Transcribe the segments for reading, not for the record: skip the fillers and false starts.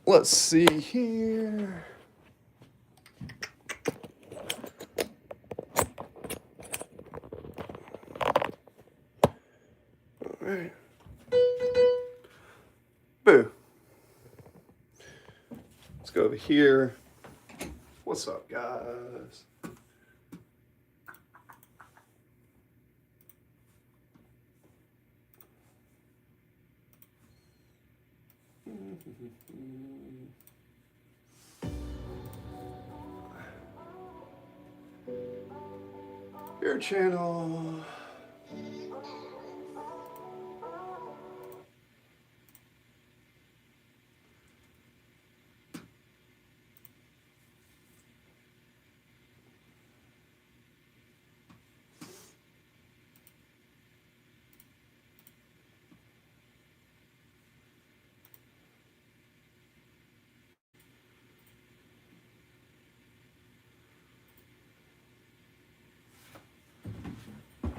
Let's see here. All right. Boo. Let's go over here. What's up, guys? Your channel.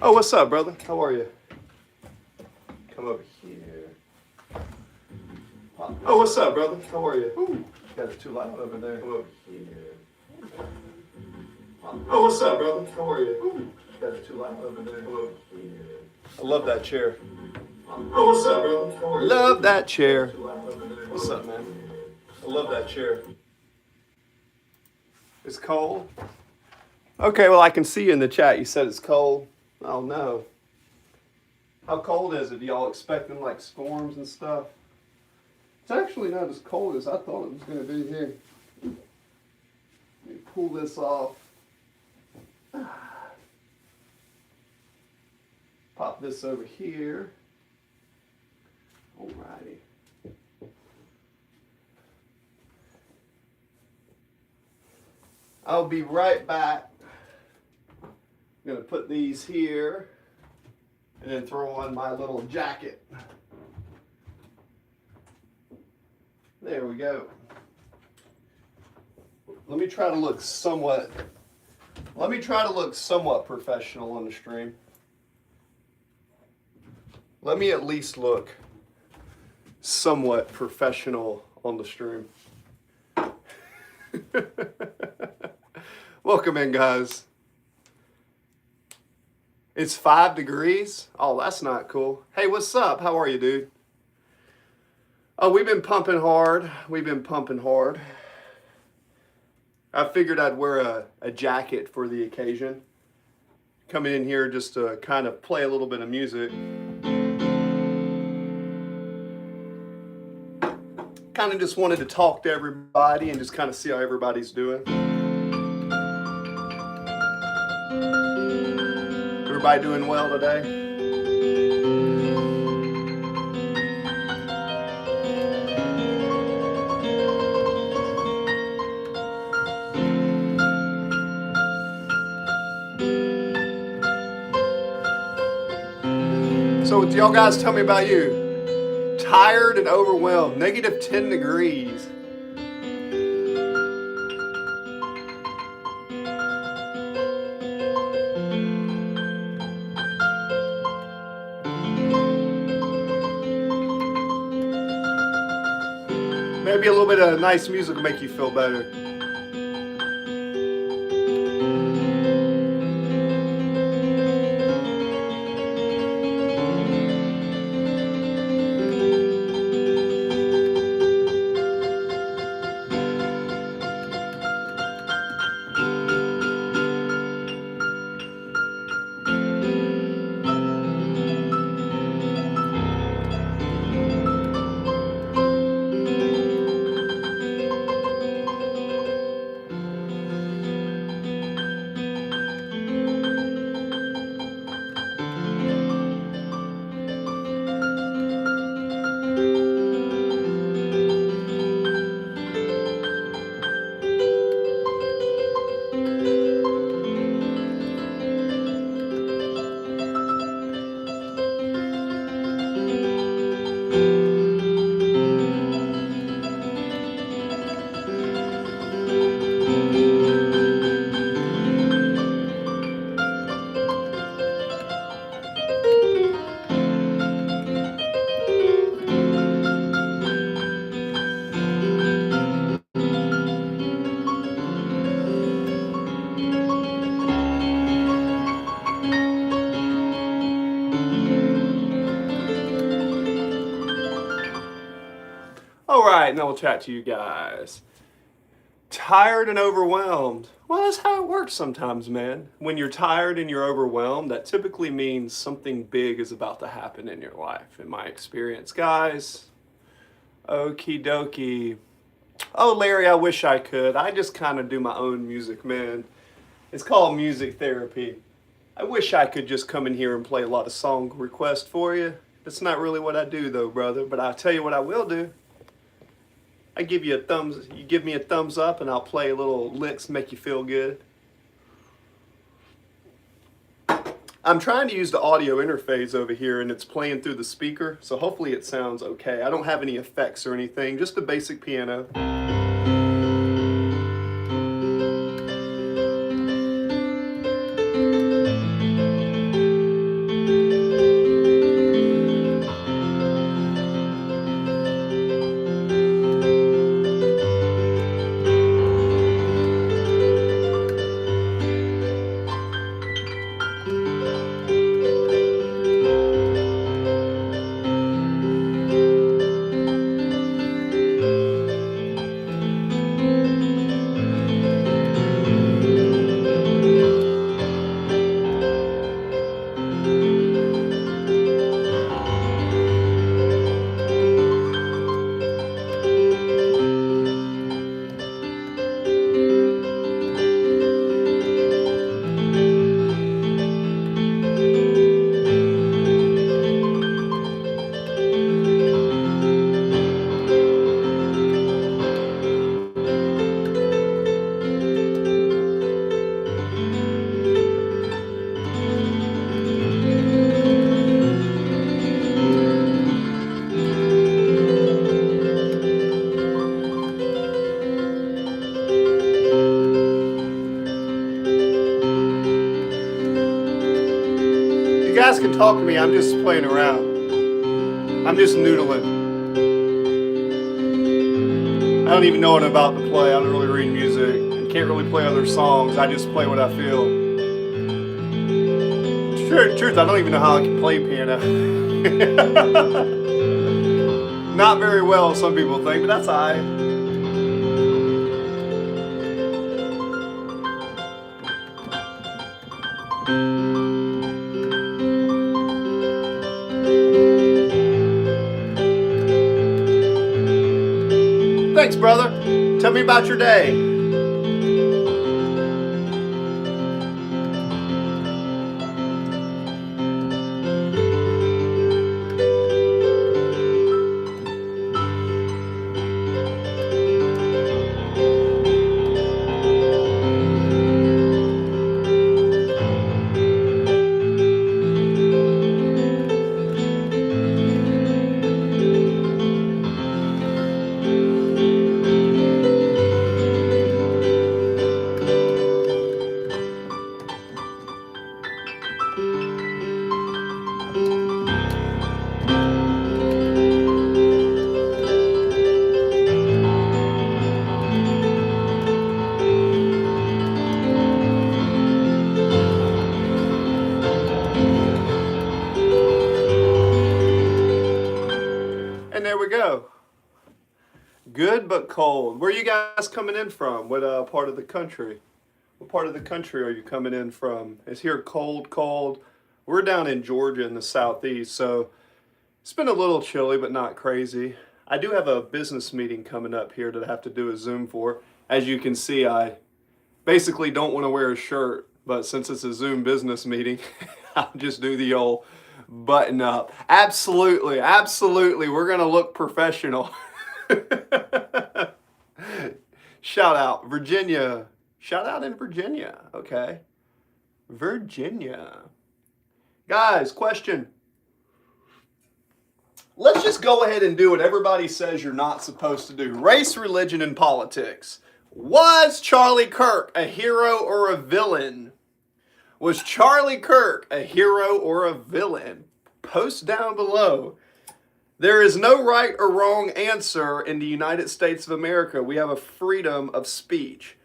Oh, what's up, brother? How are you? Come over here. Oh, what's up, brother? How are you? Ooh, got it too loud over there. Come over here. Oh, what's up, brother? How are you? Ooh, got it too loud over there. Come over here. I love that chair. Oh, what's up, brother? How are you? Love that chair. What's up, man? I love that chair. It's cold? Okay, well, I can see you in the chat. You said it's cold. Oh, no. How cold is it? Do y'all expecting, like, storms and stuff? It's actually not as cold as I thought it was going to be here. Let me pull this off. Pop this over here. Alrighty. I'll be right back. I'm going to put these here and then throw on my little jacket. There we go. Let me try to look somewhat professional on the stream. Let me at least look somewhat professional on the stream. Welcome in, guys. It's 5 degrees. Oh, that's not cool. Hey, what's up? How are you, dude? Oh, we've been pumping hard. I figured I'd wear a jacket for the occasion. Coming in here just to kind of play a little bit of music. Kind of just wanted to talk to everybody and just kind of see how everybody's doing. Everybody doing well today? So y'all guys tell me about you. Tired and overwhelmed. Negative 10 degrees. Maybe a little bit of nice music will make you feel better. All right, now we'll chat to you guys. Tired and overwhelmed. Well, that's how it works sometimes, man. When you're tired and you're overwhelmed, that typically means something big is about to happen in your life, in my experience. Guys, okie dokie. Oh, Larry, I wish I could. I just kind of do my own music, man. It's called music therapy. I wish I could just come in here and play a lot of song requests for you. That's not really what I do, though, brother. But I'll tell you what I will do. I give you a thumbs. You give me a thumbs up, and I'll play little licks, make you feel good. I'm trying to use the audio interface over here, and it's playing through the speaker, so hopefully it sounds okay. I don't have any effects or anything, just the basic piano. You guys can talk to me, I'm just playing around. I'm just noodling. I don't even know what I'm about to play. I don't really read music. I can't really play other songs. I just play what I feel. Truth, I don't even know how I can play piano. Not very well, some people think, but that's alright. Thanks, brother. Tell me about your day. And there we go. Good but cold. Where are you guys coming in from? What part of the country? What part of the country are you coming in from? It's here cold, cold. We're down in Georgia in the southeast, so it's been a little chilly, but not crazy. I do have a business meeting coming up here that I have to do a Zoom for. As you can see, I basically don't want to wear a shirt, but since it's a Zoom business meeting, I'll just do the old button up. Absolutely, absolutely. We're going to look professional. Shout out, Virginia. Shout out in Virginia, okay? Virginia. Guys, question. Let's just go ahead and do what everybody says you're not supposed to do. Race, religion, and politics. Was Charlie Kirk a hero or a villain? Was Charlie Kirk a hero or a villain? Post down below. There is no right or wrong answer in the United States of America. We have a freedom of speech.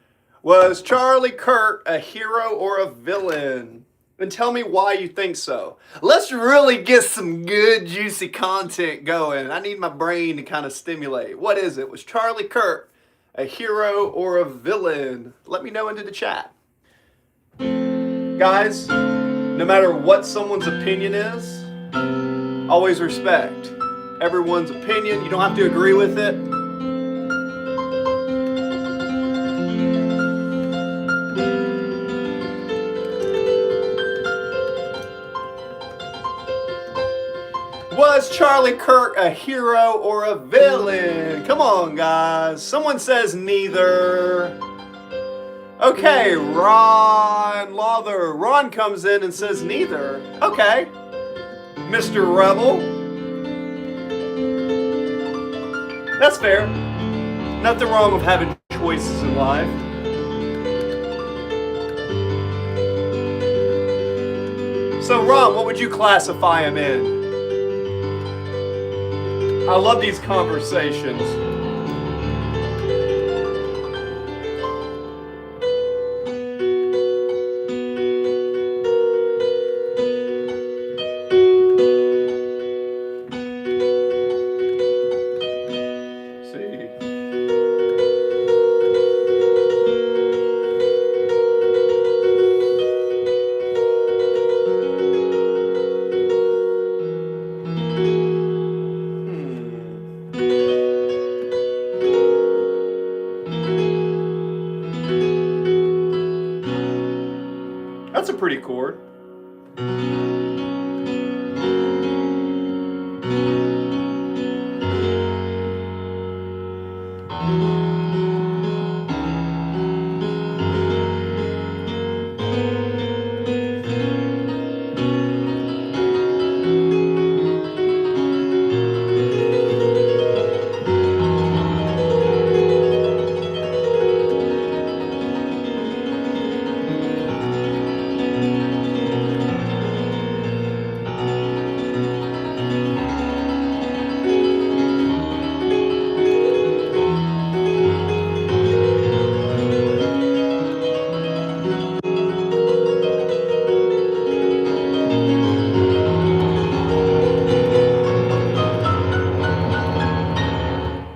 Was Charlie Kirk a hero or a villain? And tell me why you think so. Let's really get some good, juicy content going. I need my brain to kind of stimulate. What is it? Was Charlie Kirk a hero or a villain? Let me know into the chat. Guys, no matter what someone's opinion is, always respect everyone's opinion. You don't have to agree with it. Was Charlie Kirk a hero or a villain? Come on, guys. Someone says neither. Okay, Ron Lawther. Ron comes in and says neither. Okay. Mr. Rebel. That's fair. Nothing wrong with having choices in life. So, Ron, what would you classify him in? I love these conversations. That's a pretty chord.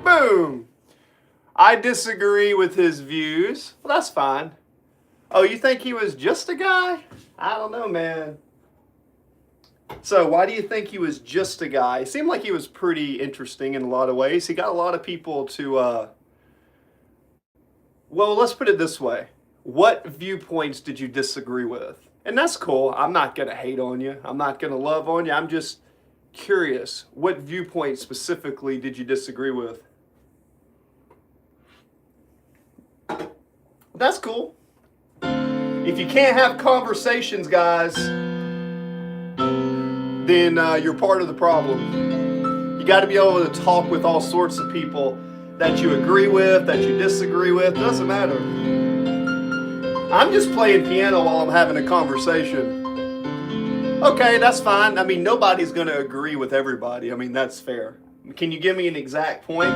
Boom! I disagree with his views. Well, that's fine. Oh, you think he was just a guy? I don't know, man. So, why do you think he was just a guy? It seemed like he was pretty interesting in a lot of ways. He got a lot of people to, well, let's put it this way. What viewpoints did you disagree with? And that's cool. I'm not going to hate on you. I'm not going to love on you. I'm just curious. What viewpoint specifically did you disagree with? That's cool. If you can't have conversations, guys, then you're part of the problem. You got to be able to talk with all sorts of people that you agree with, that you disagree with. It doesn't matter. I'm just playing piano while I'm having a conversation. Okay, that's fine. I mean, nobody's going to agree with everybody. I mean, that's fair. Can you give me an exact point?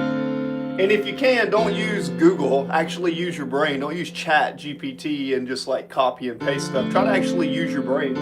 And if you can, don't use Google. Actually use your brain. Don't use Chat GPT and just like copy and paste stuff. Try to actually use your brain.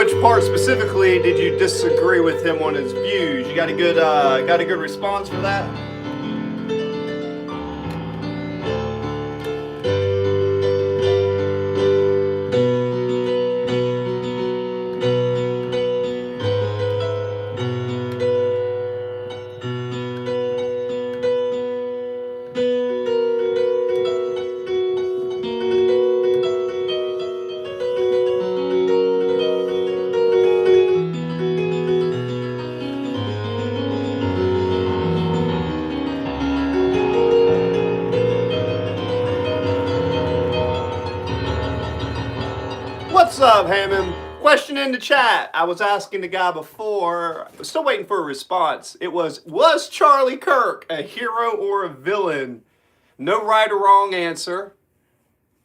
which part specifically did you disagree with him on his views? You got a good response for that? What's up, Hammond? Question in the chat. I was asking the guy before, still waiting for a response. It was Charlie Kirk a hero or a villain? No right or wrong answer.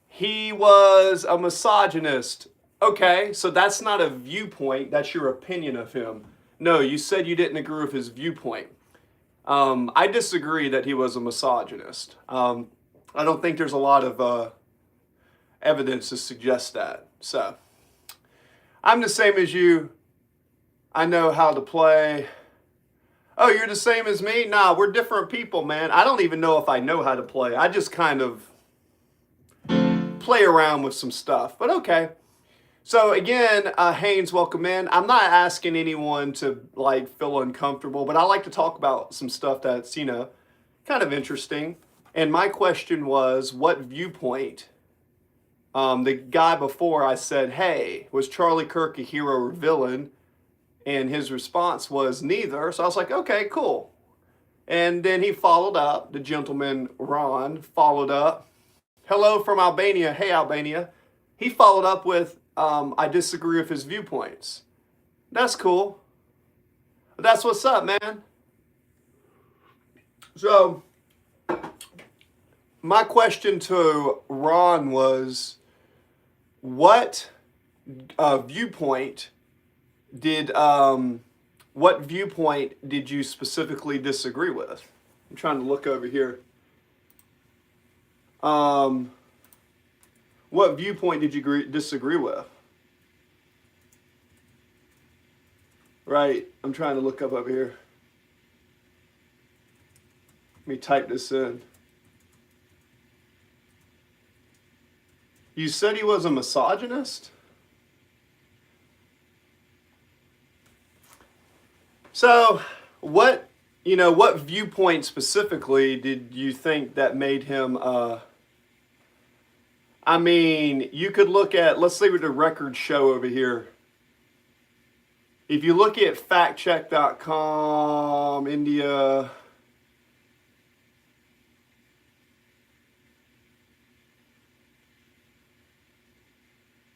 He was a misogynist. Okay, so that's not a viewpoint, that's your opinion of him. No, you said you didn't agree with his viewpoint. I disagree that he was a misogynist. I don't think there's a lot of evidence to suggest that. So, I'm the same as you. I know how to play. Oh, you're the same as me? Nah, we're different people, man. I don't even know if I know how to play. I just kind of play around with some stuff, but okay. So again, Haynes, welcome in. I'm not asking anyone to like feel uncomfortable, but I like to talk about some stuff that's, you know, kind of interesting. And my question was, what viewpoint? The guy before, I said, hey, was Charlie Kirk a hero or villain? And his response was neither. So I was like, okay, cool. And then he followed up. The gentleman, Ron, followed up. Hello from Albania. Hey, Albania. He followed up with, I disagree with his viewpoints. That's cool. That's what's up, man. So, my question to Ron was, what viewpoint did you specifically disagree with? I'm trying to look over here. What viewpoint did you disagree with? Right, I'm trying to look up over here. Let me type this in. You said he was a misogynist? So, what viewpoint specifically did you think that made him, I mean, you could look at, let's see what the records show over here. If you look at factcheck.com, India,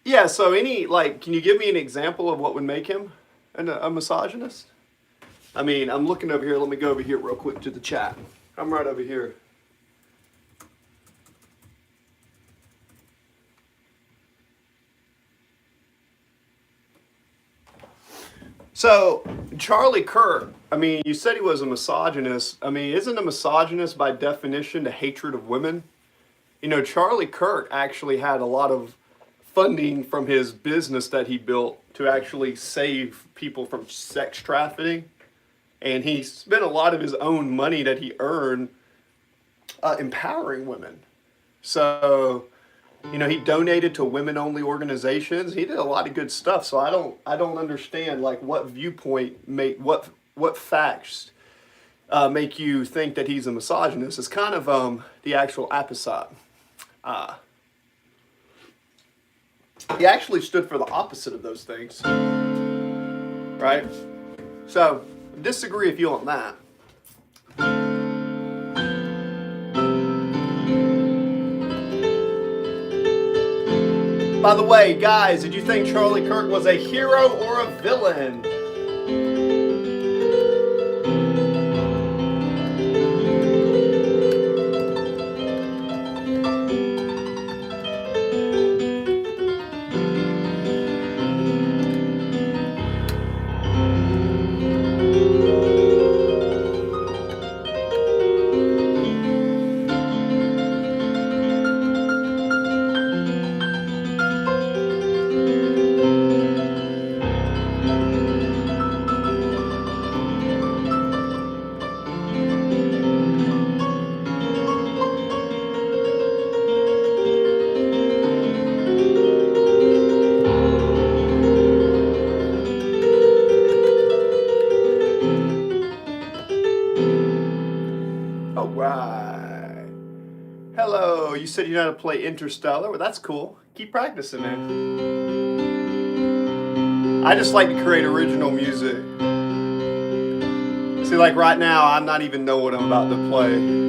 yeah, so can you give me an example of what would make him a misogynist? I mean, I'm looking over here. Let me go over here real quick to the chat. I'm right over here. So, Charlie Kirk, I mean, you said he was a misogynist. I mean, isn't a misogynist by definition the hatred of women? You know, Charlie Kirk actually had a lot of funding from his business that he built to actually save people from sex trafficking. And he spent a lot of his own money that he earned empowering women. So, you know, he donated to women-only organizations. He did a lot of good stuff. So I don't understand like what viewpoint what facts make you think that he's a misogynist. It's kind of the actual opposite. He actually stood for the opposite of those things, right? So, disagree with you on that. By the way, guys, did you think Charlie Kirk was a hero or a villain? Hello, you said you know how to play Interstellar. Well, that's cool. Keep practicing, man. I just like to create original music. See, like right now, I'm not even know what I'm about to play.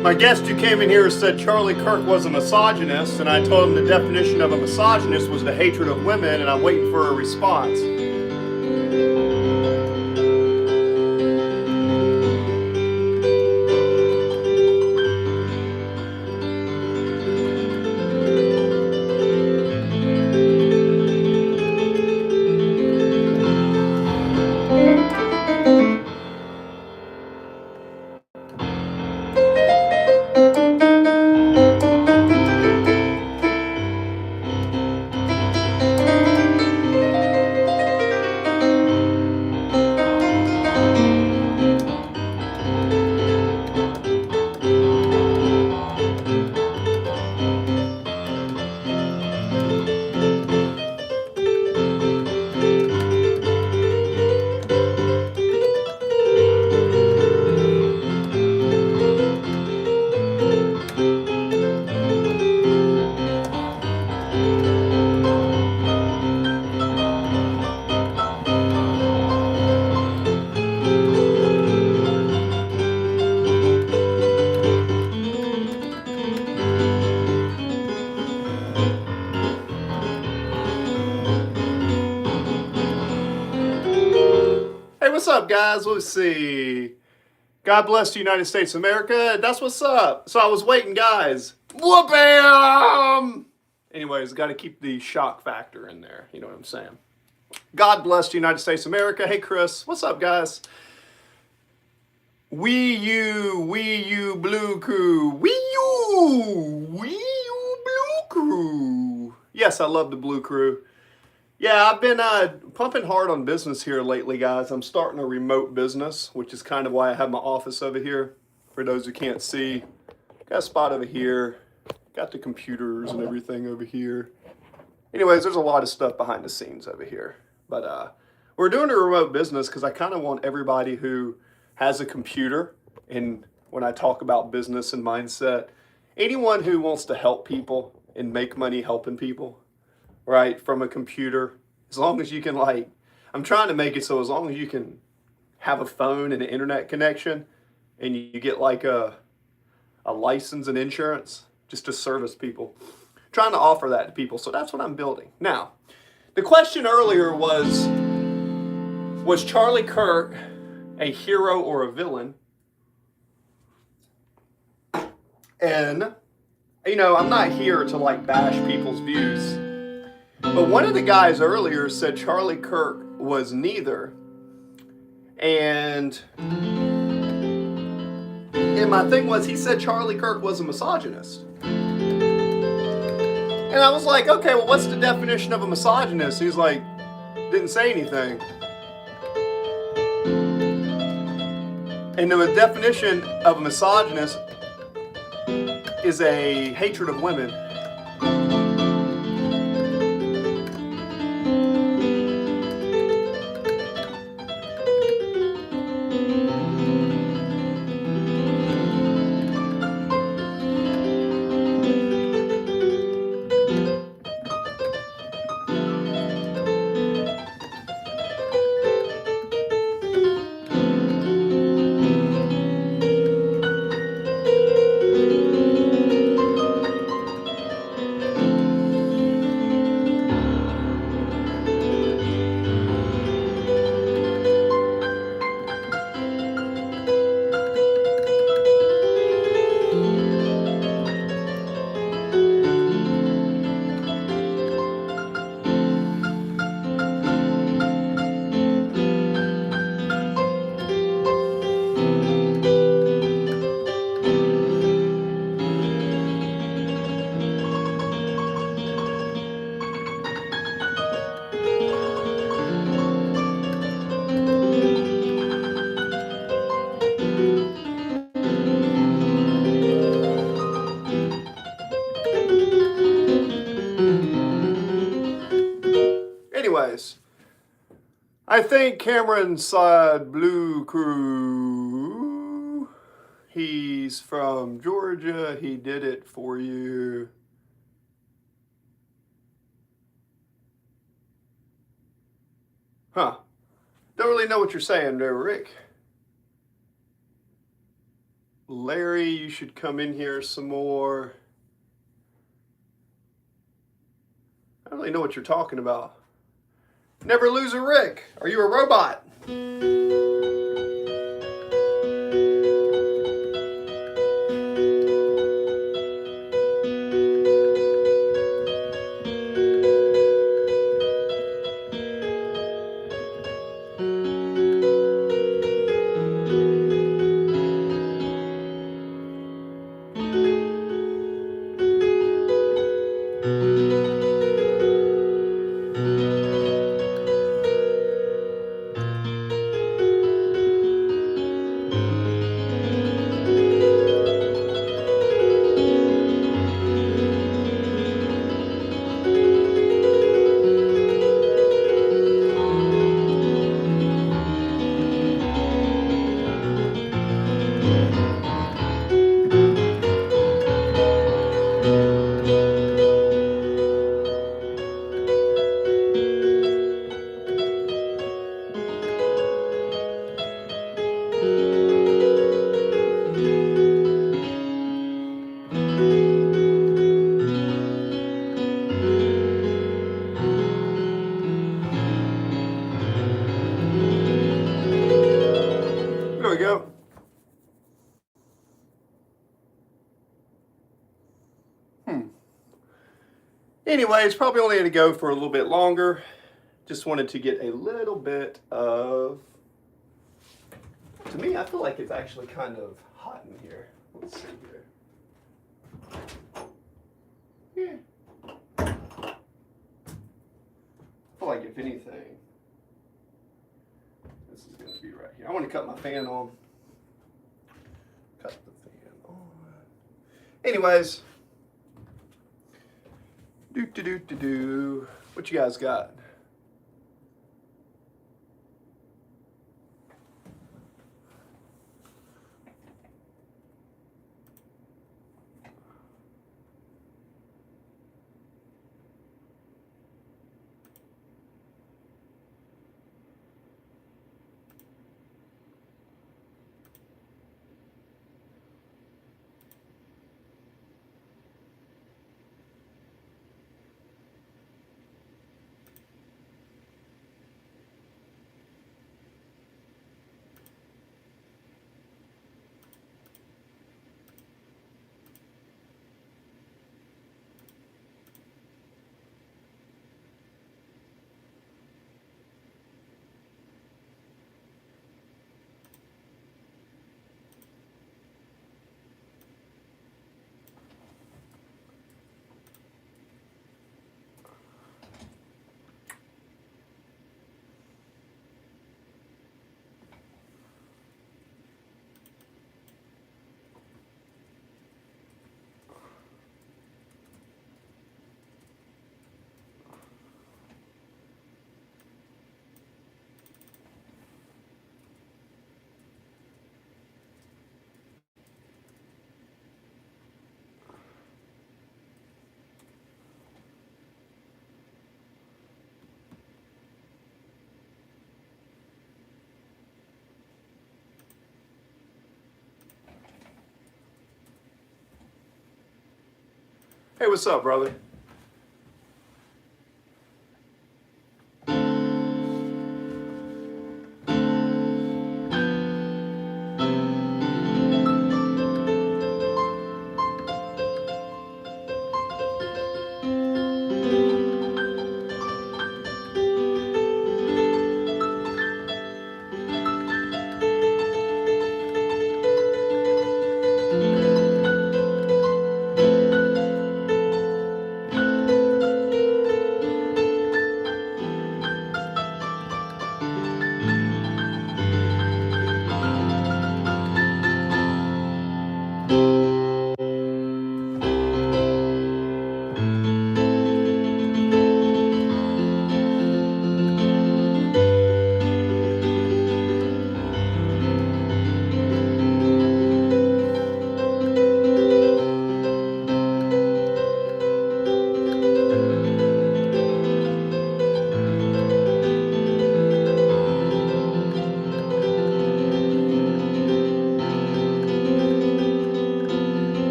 My guest who came in here said Charlie Kirk was a misogynist, and I told him the definition of a misogynist was the hatred of women, and I'm waiting for a response. Hey, what's up, guys? Let's see. God bless the United States of America. That's what's up. So I was waiting, guys. Whoop-bam! Anyways, got to keep the shock factor in there. You know what I'm saying? God bless the United States of America. Hey, Chris. What's up, guys? Wii U, Blue Crew. Wii U, Blue Crew. Yes, I love the Blue Crew. Yeah, I've been pumping hard on business here lately, guys. I'm starting a remote business, which is kind of why I have my office over here. For those who can't see, got a spot over here. Got the computers and everything over here. Anyways, there's a lot of stuff behind the scenes over here. But we're doing a remote business because I kind of want everybody who has a computer, and when I talk about business and mindset, anyone who wants to help people and make money helping people, right, from a computer, as long as you can, like, I'm trying to make it so as long as you can have a phone and an internet connection and you get like a license and insurance just to service people, I'm trying to offer that to people. So that's what I'm building. Now, the question earlier was Charlie Kirk a hero or a villain? And, you know, I'm not here to like bash people's views. But one of the guys earlier said Charlie Kirk was neither. And and my thing was, he said Charlie Kirk was a misogynist. And I was like, okay, well, what's the definition of a misogynist? He's like, didn't say anything. And the definition of a misogynist is a hatred of women. Anyways, I think Cameron Side Blue Crew, he's from Georgia. He did it for you. Huh. Don't really know what you're saying there, Rick. Larry, you should come in here some more. I don't really know what you're talking about. Never lose a Rick. Are you a robot? There we go. Anyways, probably only had to go for a little bit longer. Just wanted to get a little bit of... To me, I feel like it's actually kind of hot in here. Let's see here. Yeah. I feel like if anything, this is going to be right here. I want to cut my fan on. Cut the fan on. Anyways. What you guys got? Hey, what's up, brother?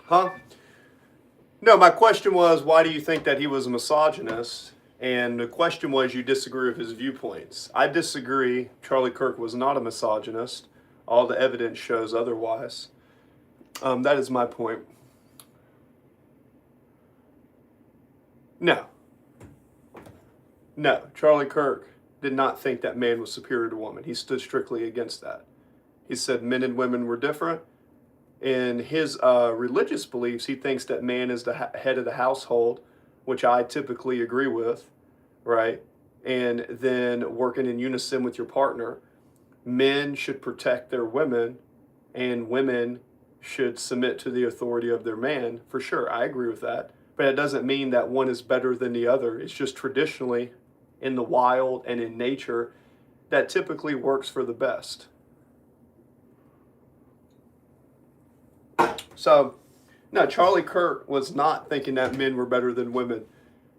Huh? No, my question was, why do you think that he was a misogynist? And the question was, you disagree with his viewpoints. I disagree. Charlie Kirk was not a misogynist. All the evidence shows otherwise. That is my point. No. No, Charlie Kirk did not think that man was superior to woman. He stood strictly against that. He said men and women were different. In his religious beliefs, he thinks that man is the head of the household, which I typically agree with, right? And then working in unison with your partner. Men should protect their women, and women should submit to the authority of their man. For sure, I agree with that. But it doesn't mean that one is better than the other. It's just traditionally, in the wild and in nature, that typically works for the best. So, no, Charlie Kirk was not thinking that men were better than women.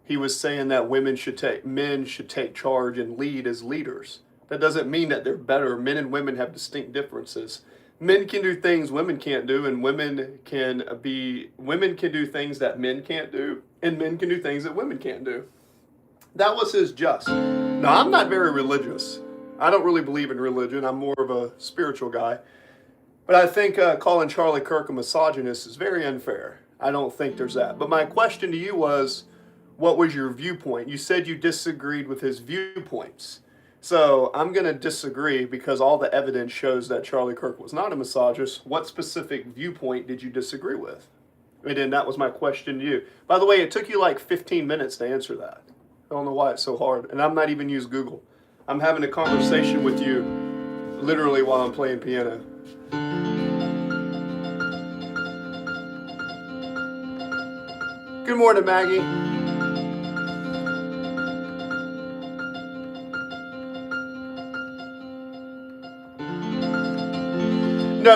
He was saying that men should take charge and lead as leaders. That doesn't mean that they're better. Men and women have distinct differences. Men can do things women can't do, and women can do things that men can't do, and men can do things that women can't do. That was his just. Now, I'm not very religious. I don't really believe in religion. I'm more of a spiritual guy. But I think calling Charlie Kirk a misogynist is very unfair. I don't think there's that. But my question to you was, what was your viewpoint? You said you disagreed with his viewpoints. So I'm going to disagree because all the evidence shows that Charlie Kirk was not a misogynist. What specific viewpoint did you disagree with? And then that was my question to you. By the way, it took you like 15 minutes to answer that. I don't know why it's so hard. And I'm not even using Google. I'm having a conversation with you literally while I'm playing piano. Good morning, Maggie.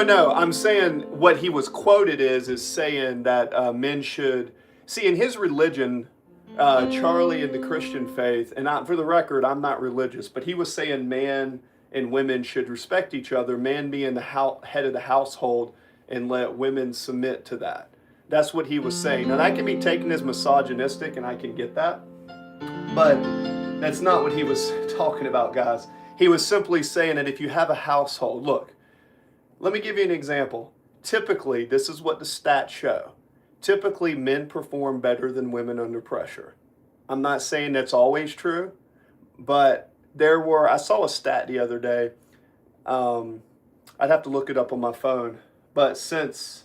No, I'm saying what he was quoted is saying that men should, see, in his religion, Charlie in the Christian faith, and for the record, I'm not religious, but he was saying man and women should respect each other, man being the head of the household, and let women submit to that. That's what he was saying. Now, that can be taken as misogynistic, and I can get that, but that's not what he was talking about, guys. He was simply saying that if you have a household, look, let me give you an example. Typically, this is what the stats show. Typically, men perform better than women under pressure. I'm not saying that's always true, but I saw a stat the other day. I'd have to look it up on my phone, but since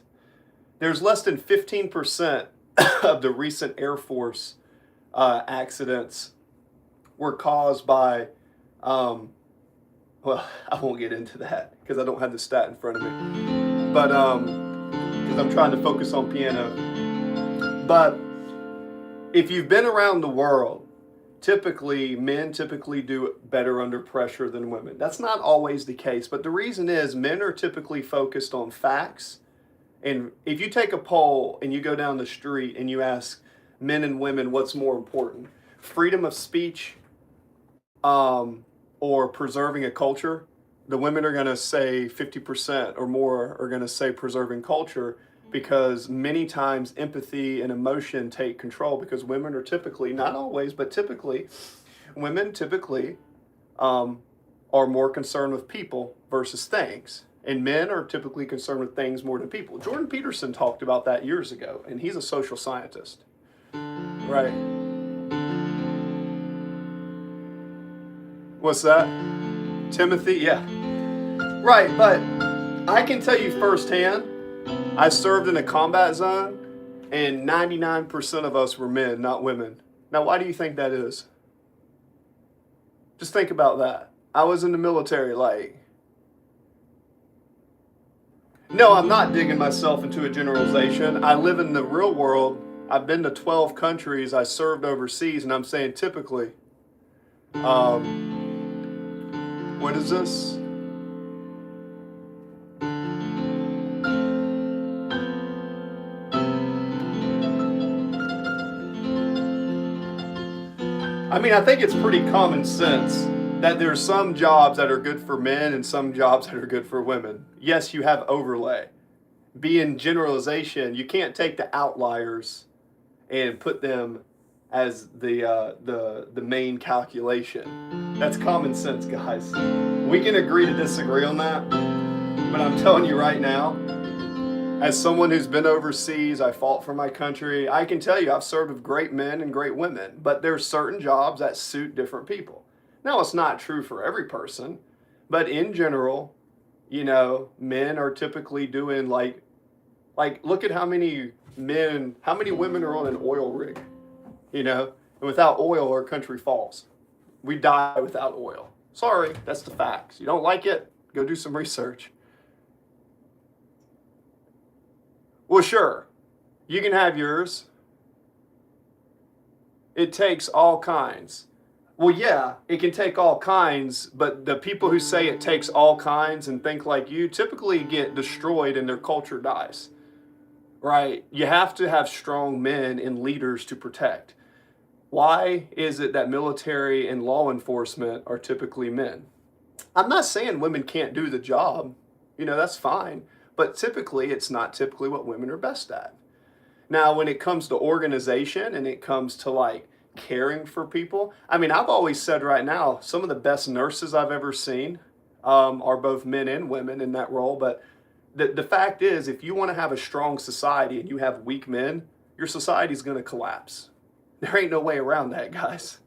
there's less than 15% of the recent Air Force accidents were caused by, well, I won't get into that because I don't have the stat in front of me, but because I'm trying to focus on piano. But if you've been around the world, men typically do better under pressure than women. That's not always the case, but the reason is men are typically focused on facts. And if you take a poll and you go down the street and you ask men and women what's more important, freedom of speech or preserving a culture, the women are going to say 50% or more are going to say preserving culture, because many times empathy and emotion take control, because women are typically, not always, but typically, women typically are more concerned with people versus things. And men are typically concerned with things more than people. Jordan Peterson talked about that years ago, and he's a social scientist. Right. What's that? Timothy? Yeah. Right, but I can tell you firsthand, I served in a combat zone, and 99% of us were men, not women. Now, why do you think that is? Just think about that. I was in the military, no, I'm not digging myself into a generalization. I live in the real world. I've been to 12 countries. I served overseas, and I'm saying typically. What is this? I mean, I think it's pretty common sense that there's some jobs that are good for men and some jobs that are good for women. Yes, you have overlay. be in generalization. You can't take the outliers and put them as the main calculation. That's common sense, guys. We can agree to disagree on that, but I'm telling you right now, as someone who's been overseas, I fought for my country, I can tell you I've served with great men and great women, but there's certain jobs that suit different people. Now, it's not true for every person, but in general, you know, men are typically doing like look at how many women are on an oil rig, you know? And without oil, our country falls. We die without oil. Sorry, that's the facts. You don't like it? Go do some research. Well, sure, you can have yours. It takes all kinds. Well, yeah, it can take all kinds, but the people who say it takes all kinds and think like you typically get destroyed and their culture dies, right? You have to have strong men and leaders to protect. Why is it that military and law enforcement are typically men? I'm not saying women can't do the job. You know, that's fine. But typically, it's not typically what women are best at. Now, when it comes to organization and it comes to like caring for people, I mean, I've always said right now, some of the best nurses I've ever seen are both men and women in that role. But the fact is, if you want to have a strong society and you have weak men, your society's going to collapse. There ain't no way around that, guys.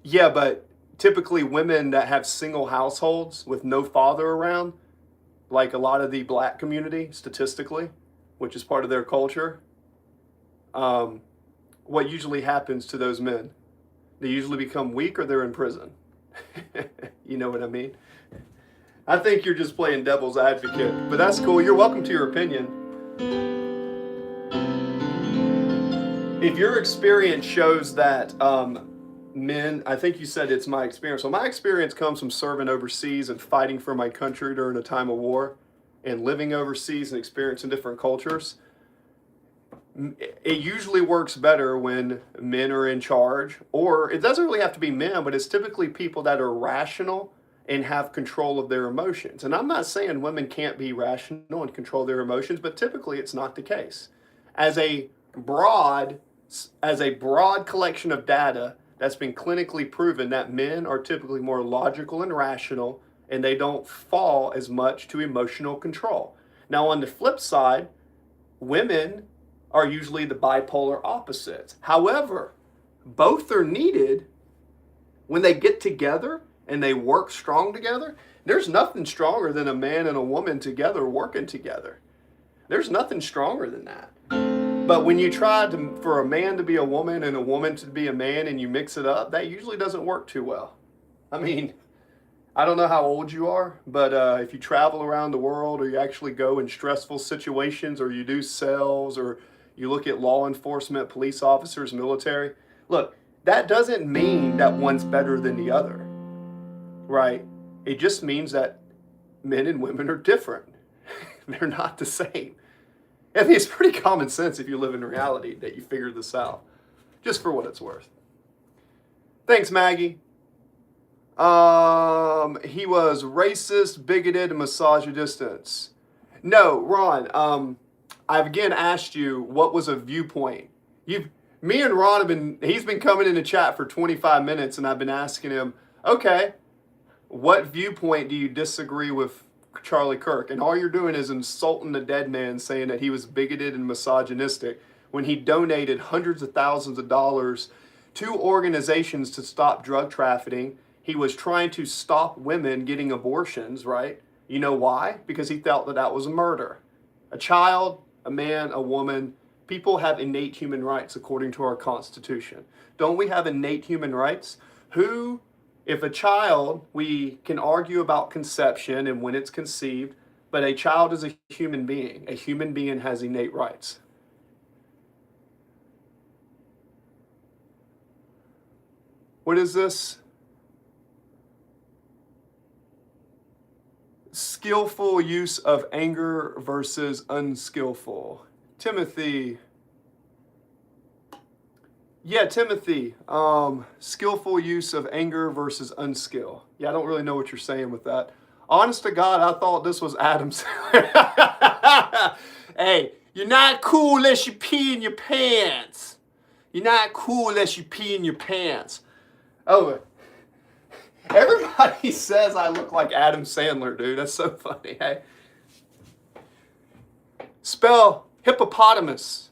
Yeah, but typically women that have single households with no father around, like a lot of the black community, statistically, which is part of their culture, what usually happens to those men? They usually become weak or they're in prison. You know what I mean? I think you're just playing devil's advocate, but that's cool. You're welcome to your opinion. If your experience shows that men, I think you said it's my experience. Well, my experience comes from serving overseas and fighting for my country during a time of war and living overseas and experiencing different cultures. It usually works better when men are in charge, or it doesn't really have to be men, but it's typically people that are rational and have control of their emotions. And I'm not saying women can't be rational and control their emotions, but typically it's not the case. As a broad collection of data, that's been clinically proven that men are typically more logical and rational, and they don't fall as much to emotional control. Now, on the flip side, women are usually the bipolar opposites. However, both are needed when they get together and they work strong together. There's nothing stronger than a man and a woman together working together. There's nothing stronger than that. But when you try for a man to be a woman and a woman to be a man and you mix it up, that usually doesn't work too well. I mean, I don't know how old you are, but if you travel around the world or you actually go in stressful situations or you do sales or you look at law enforcement, police officers, military, look, that doesn't mean that one's better than the other, right? It just means that men and women are different. They're not the same. I mean, it's pretty common sense if you live in reality that you figure this out, just for what it's worth. Thanks, Maggie. He was racist, bigoted, and misogynist. No, Ron, I've again asked you what was a viewpoint. Me and Ron he's been coming in the chat for 25 minutes and I've been asking him, okay, what viewpoint do you disagree with Charlie Kirk? And all you're doing is insulting the dead man, saying that he was bigoted and misogynistic when he donated hundreds of thousands of dollars to organizations to stop drug trafficking. He was trying to stop women getting abortions, right? You know why? Because he felt that that was a murder. A child, a man, a woman, people have innate human rights according to our Constitution. Don't we have innate human rights? If a child, we can argue about conception and when it's conceived, but a child is a human being. A human being has innate rights. What is this? Skillful use of anger versus unskillful. Timothy, Yeah, Timothy, skillful use of anger versus unskill. Yeah, I don't really know what you're saying with that. Honest to God, I thought this was Adam's. Hey, you're not cool unless you pee in your pants. You're not cool unless you pee in your pants. Oh, everybody says I look like Adam Sandler, dude. That's so funny. Hey, spell hippopotamus.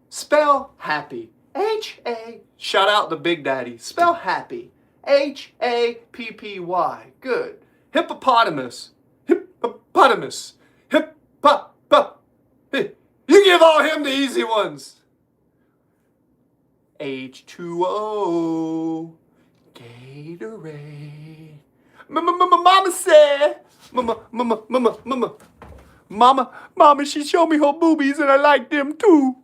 Spell happy. H-A. Shout out to Big Daddy. Spell happy. H-A-P-P-Y. Good. Hippopotamus. Hippopotamus. You give all him the easy ones. H2O. Gatorade. Mama said. Mama, she showed me her boobies and I like them too.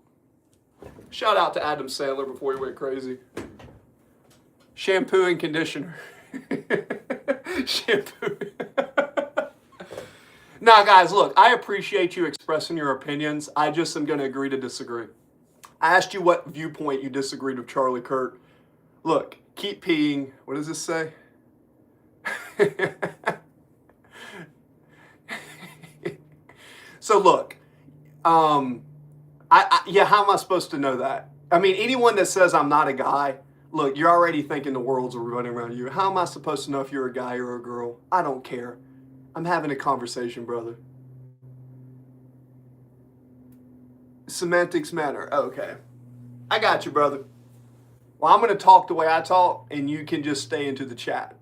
Shout out to Adam Sandler before he went crazy. Shampoo and conditioner. Shampoo. Now, guys, look, I appreciate you expressing your opinions. I just am going to agree to disagree. I asked you what viewpoint you disagreed with Charlie Kirk. Look, keep peeing. What does this say? So look, yeah, how am I supposed to know that? I mean, anyone that says I'm not a guy, look, you're already thinking the world's running around you. How am I supposed to know if you're a guy or a girl? I don't care. I'm having a conversation, brother. Semantics matter. Okay. I got you, brother. Well, I'm going to talk the way I talk, and you can just stay into the chat.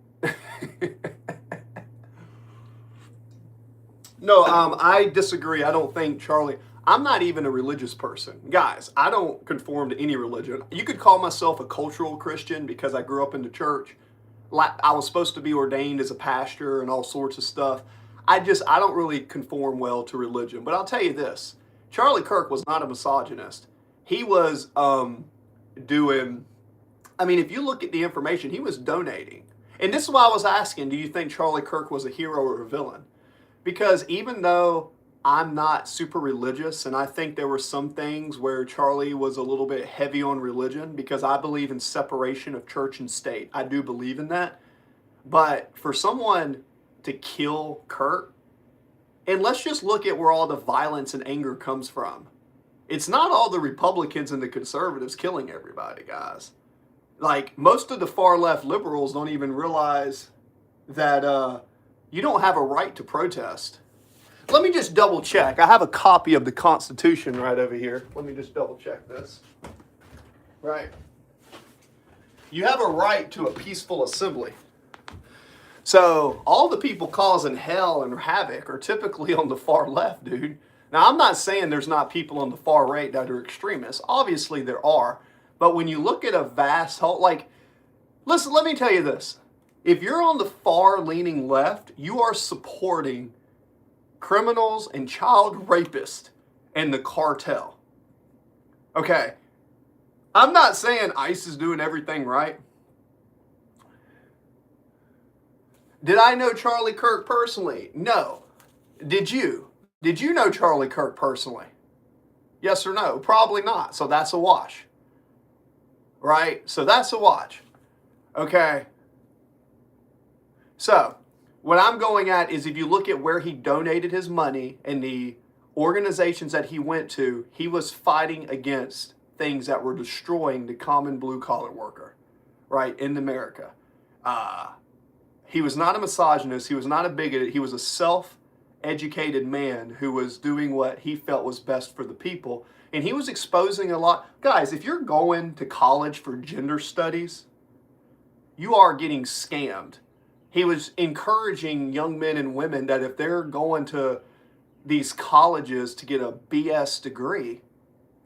No, I disagree. I don't think Charlie... I'm not even a religious person. Guys, I don't conform to any religion. You could call myself a cultural Christian because I grew up in the church. Like, I was supposed to be ordained as a pastor and all sorts of stuff. I don't really conform well to religion. But I'll tell you this. Charlie Kirk was not a misogynist. He was doing... I mean, if you look at the information, he was donating. And this is why I was asking, do you think Charlie Kirk was a hero or a villain? Because even though I'm not super religious, and I think there were some things where Charlie was a little bit heavy on religion, because I believe in separation of church and state. I do believe in that. But for someone to kill Kirk, and let's just look at where all the violence and anger comes from. It's not all the Republicans and the conservatives killing everybody, guys. Like, most of the far left liberals don't even realize that you don't have a right to protest. Let me just double check. I have a copy of the Constitution right over here. Let me just double check this. Right. You have a right to a peaceful assembly. So all the people causing hell and havoc are typically on the far left, dude. Now, I'm not saying there's not people on the far right that are extremists. Obviously there are. But when you look at a vast whole, like, listen, let me tell you this. If you're on the far-leaning left, you are supporting criminals and child rapists and the cartel. Okay. I'm not saying ICE is doing everything right. Did I know Charlie Kirk personally? No. Did you? Did you know Charlie Kirk personally? Yes or no? Probably not. So that's a wash. Right? So that's a wash. Okay. So, what I'm going at is if you look at where he donated his money and the organizations that he went to, he was fighting against things that were destroying the common blue-collar worker, right, in America. He was not a misogynist. He was not a bigot. He was a self-educated man who was doing what he felt was best for the people. And he was exposing a lot. Guys, if you're going to college for gender studies, you are getting scammed. He was encouraging young men and women that if they're going to these colleges to get a BS degree,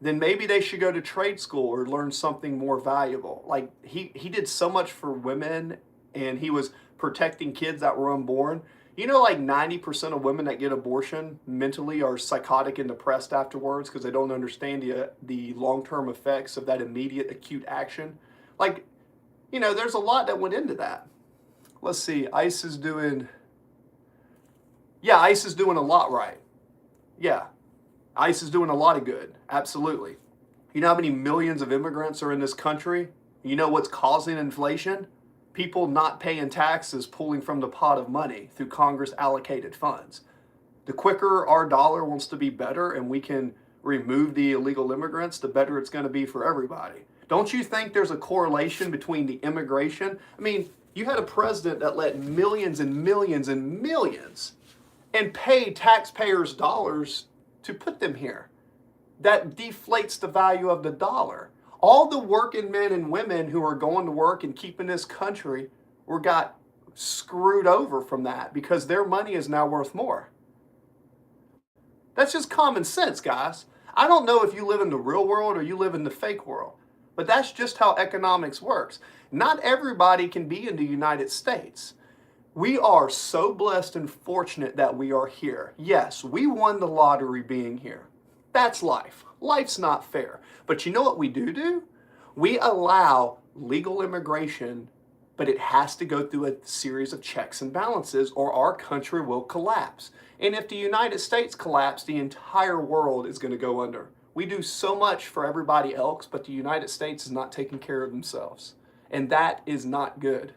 then maybe they should go to trade school or learn something more valuable. Like, he did so much for women, and he was protecting kids that were unborn. You know, like 90% of women that get abortion mentally are psychotic and depressed afterwards because they don't understand the long-term effects of that immediate acute action. Like, you know, there's a lot that went into that. Let's see, ICE is doing... Yeah, ICE is doing a lot right. Yeah, ICE is doing a lot of good, absolutely. You know how many millions of immigrants are in this country? You know what's causing inflation? People not paying taxes, pulling from the pot of money through Congress allocated funds. The quicker our dollar wants to be better and we can remove the illegal immigrants, the better it's going to be for everybody. Don't you think there's a correlation between the immigration? I mean, you had a president that let millions and millions and millions and pay taxpayers' dollars to put them here. That deflates the value of the dollar. All the working men and women who are going to work and keeping this country got screwed over from that because their money is now worth more. That's just common sense, guys. I don't know if you live in the real world or you live in the fake world, but that's just how economics works. Not everybody can be in the United States. We are so blessed and fortunate that we are here. Yes, we won the lottery being here. That's life. Life's not fair. But you know what we do? We allow legal immigration, but it has to go through a series of checks and balances or our country will collapse. And if the United States collapses, the entire world is going to go under. We do so much for everybody else, but the United States is not taking care of themselves. And that is not good.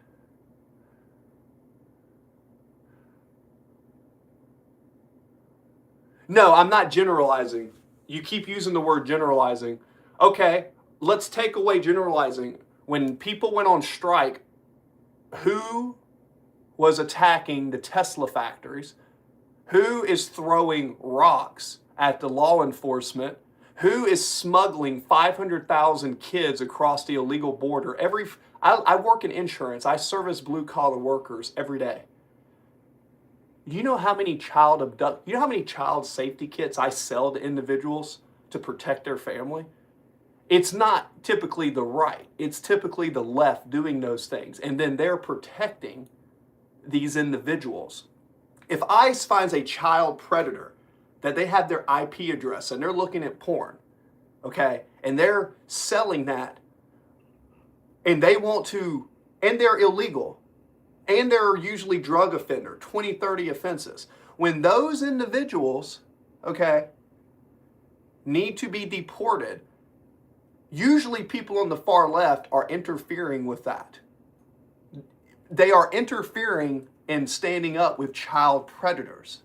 No, I'm not generalizing. You keep using the word generalizing. Okay, let's take away generalizing. When people went on strike, who was attacking the Tesla factories? Who is throwing rocks at the law enforcement? Who is smuggling 500,000 kids across the illegal border? I work in insurance. I service blue-collar workers every day. You know how many child safety kits I sell to individuals to protect their family? It's not typically the right. It's typically the left doing those things. And then they're protecting these individuals. If ICE finds a child predator, that they have their IP address and they're looking at porn, okay, and they're selling that, and they want to, and they're illegal, and they're usually drug offender, 20, 30 offenses. When those individuals, okay, need to be deported, usually people on the far left are interfering with that. They are interfering and standing up with child predators.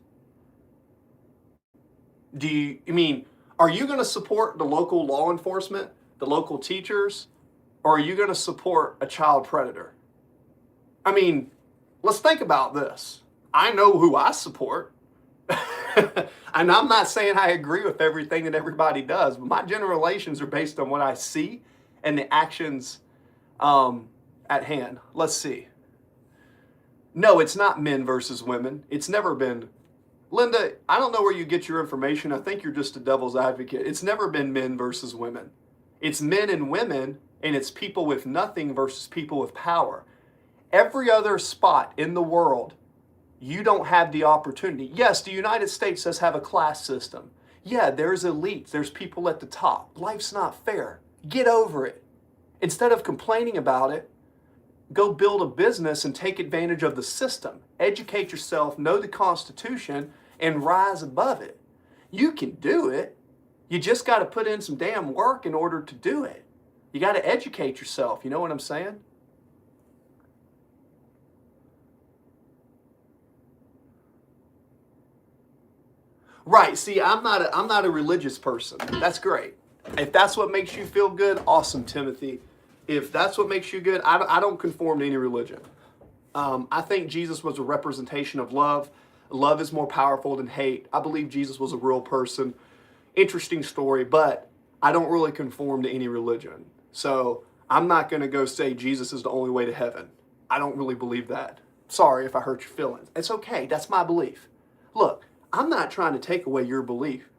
Are you going to support the local law enforcement, the local teachers, or are you going to support a child predator? I mean, let's think about this. I know who I support. And I'm not saying I agree with everything that everybody does, but my generalizations are based on what I see and the actions at hand. Let's see. No, it's not men versus women. It's never been. Linda, I don't know where you get your information. I think you're just a devil's advocate. It's never been men versus women. It's men and women, and it's people with nothing versus people with power. Every other spot in the world, you don't have the opportunity. Yes, the United States does have a class system. Yeah, there's elites. There's people at the top. Life's not fair. Get over it. Instead of complaining about it, go build a business and take advantage of the system. Educate yourself, know the Constitution, and rise above it. You can do it. You just got to put in some damn work in order to do it. You got to educate yourself. You know what I'm saying? Right. See, I'm not a religious person. That's great. If that's what makes you feel good, awesome, Timothy. If that's what makes you good, I don't conform to any religion. I think Jesus was a representation of love. Love is more powerful than hate. I believe Jesus was a real person. Interesting story, but I don't really conform to any religion. So I'm not going to go say Jesus is the only way to heaven. I don't really believe that. Sorry if I hurt your feelings. It's okay. That's my belief. Look, I'm not trying to take away your belief.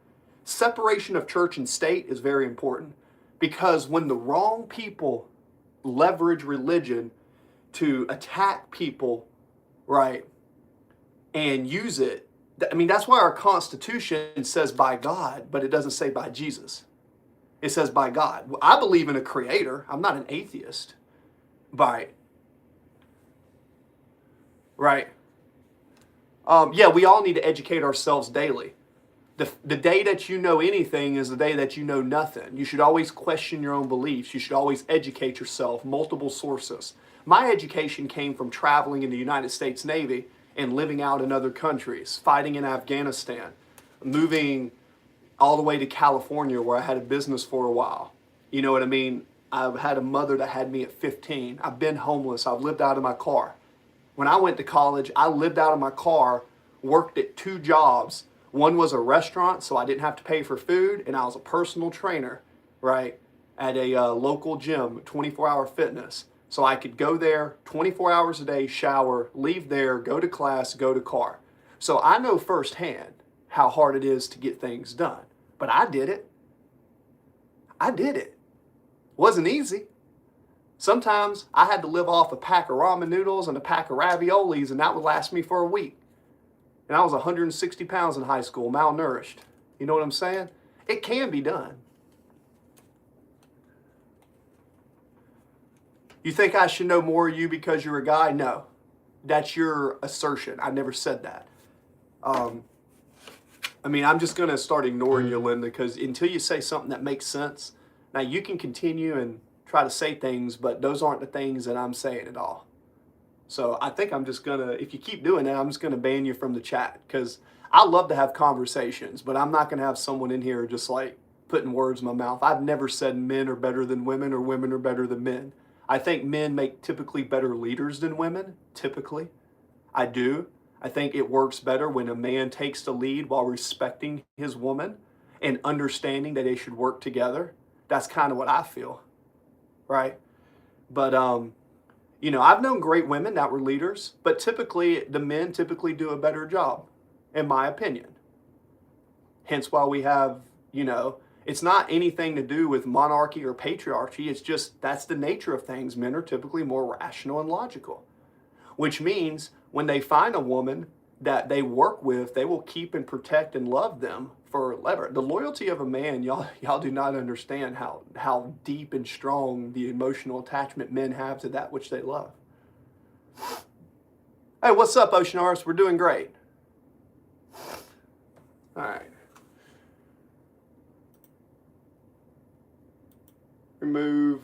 Separation of church and state is very important because when the wrong people leverage religion to attack people, right, and use it, that's why our Constitution says by God, but it doesn't say by Jesus. It says by God. I believe in a creator. I'm not an atheist. Right. Yeah, we all need to educate ourselves daily. The day that you know anything is the day that you know nothing. You should always question your own beliefs. You should always educate yourself, multiple sources. My education came from traveling in the United States Navy and living out in other countries, fighting in Afghanistan, moving all the way to California where I had a business for a while. You know what I mean? I've had a mother that had me at 15. I've been homeless. I've lived out of my car. When I went to college, I lived out of my car, worked at 2 jobs. One was a restaurant, so I didn't have to pay for food, and I was a personal trainer, right, at a local gym, 24-hour fitness. So I could go there 24 hours a day, shower, leave there, go to class, go to car. So I know firsthand how hard it is to get things done. But I did it. I did it. Wasn't easy. Sometimes I had to live off a pack of ramen noodles and a pack of raviolis, and that would last me for a week. And I was 160 pounds in high school, malnourished. You know what I'm saying? It can be done. You think I should know more of you because you're a guy? No. That's your assertion. I never said that. I'm just going to start ignoring you, Linda, because until you say something that makes sense, now you can continue and try to say things, but those aren't the things that I'm saying at all. So I think I'm just going to, if you keep doing that, I'm just going to ban you from the chat, because I love to have conversations, but I'm not going to have someone in here just like putting words in my mouth. I've never said men are better than women or women are better than men. I think men make typically better leaders than women, typically. I do. I think it works better when a man takes the lead while respecting his woman and understanding that they should work together. That's kind of what I feel, right? But, I've known great women that were leaders, but typically the men typically do a better job, in my opinion. Hence why we have, it's not anything to do with monarchy or patriarchy. It's just that's the nature of things. Men are typically more rational and logical, which means when they find a woman that they work with, they will keep and protect and love them forever. The loyalty of a man, y'all do not understand how deep and strong the emotional attachment men have to that which they love. Hey, what's up, Ocean Artists? We're doing great. All right. Remove.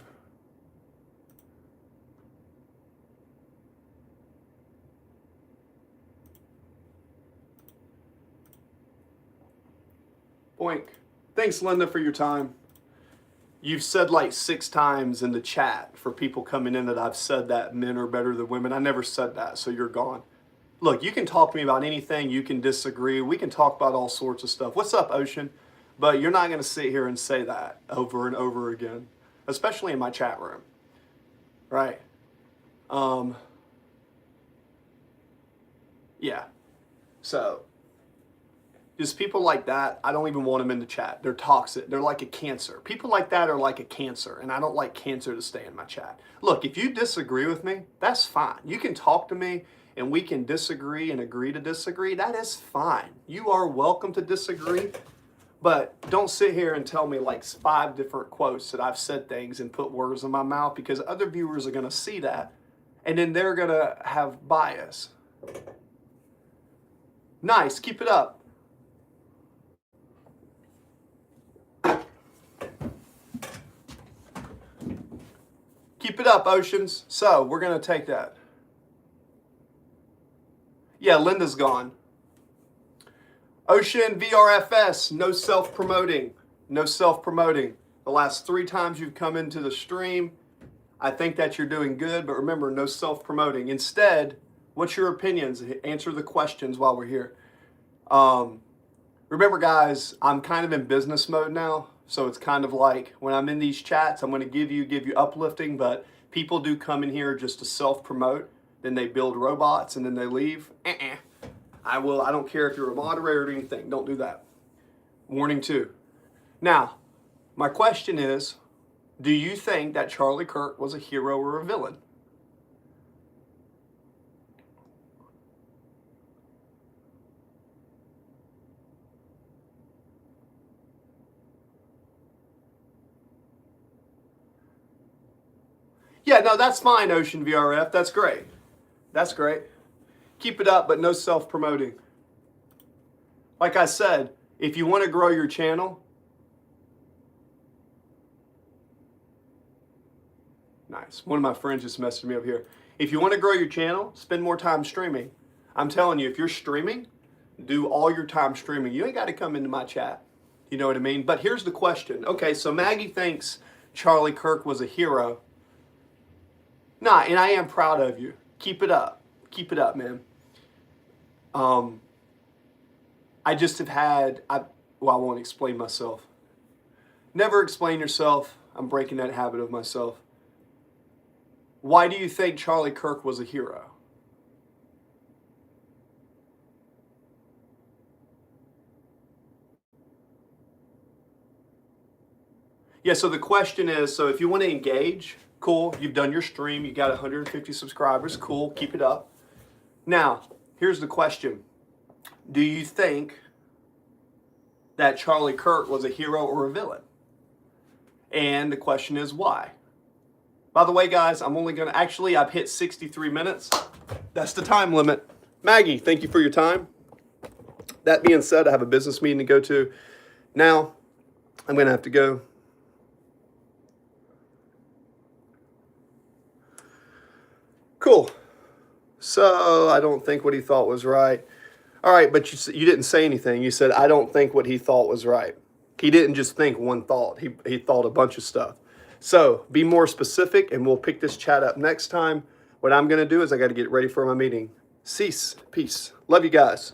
Boink. Thanks, Linda, for your time. You've said like 6 times in the chat for people coming in that I've said that men are better than women. I never said that, so you're gone. Look, you can talk to me about anything. You can disagree. We can talk about all sorts of stuff. What's up, Ocean? But you're not going to sit here and say that over and over again, especially in my chat room, right? Yeah. So, just people like that, I don't even want them in the chat. They're toxic. They're like a cancer. People like that are like a cancer, and I don't like cancer to stay in my chat. Look, if you disagree with me, that's fine. You can talk to me, and we can disagree and agree to disagree. That is fine. You are welcome to disagree. But don't sit here and tell me like 5 different quotes that I've said things and put words in my mouth, because other viewers are going to see that and then they're going to have bias. Nice. Keep it up. Keep it up, Oceans. So we're going to take that. Yeah, Linda's gone. Ocean VRFS, no self-promoting. No self-promoting. The last 3 times you've come into the stream, I think that you're doing good, but remember, no self-promoting. Instead, what's your opinions? Answer the questions while we're here. Remember, guys, I'm kind of in business mode now, so it's kind of like when I'm in these chats, I'm going to give you uplifting, but people do come in here just to self-promote. Then they build robots, and then they leave. I don't care if you're a moderator or anything. Don't do that. Warning 2. Now, my question is, do you think that Charlie Kirk was a hero or a villain? Yeah, no, that's fine, Ocean VRF. That's great. That's great. Keep it up, but no self-promoting. Like I said, If you want to grow your channel, nice. One of my friends just messaged me up here. If you want to grow your channel, spend more time streaming. I'm telling you, if you're streaming, do all your time streaming. You ain't got to come into my chat. You know what I mean? But here's the question. Okay, so Maggie thinks Charlie Kirk was a hero. Nah, and I am proud of you. Keep it up. Keep it up, man. I just have had, I won't explain myself. Never explain yourself. I'm breaking that habit of myself. Why do you think Charlie Kirk was a hero? Yeah, so the question is, so if you want to engage, cool, you've done your stream, you got 150 subscribers, cool, keep it up. Now, here's the question. Do you think that Charlie Kirk was a hero or a villain? And the question is why? By the way, guys, I'm only going to, actually, I've hit 63 minutes. That's the time limit. Maggie, thank you for your time. That being said, I have a business meeting to go to. Now, I'm going to have to go. Cool. So, I don't think what he thought was right. All right, but you didn't say anything. You said, I don't think what he thought was right. He didn't just think one thought. He thought a bunch of stuff. So be more specific, and we'll pick this chat up next time. What I'm going to do is I got to get ready for my meeting. Cease. Peace. Love you guys.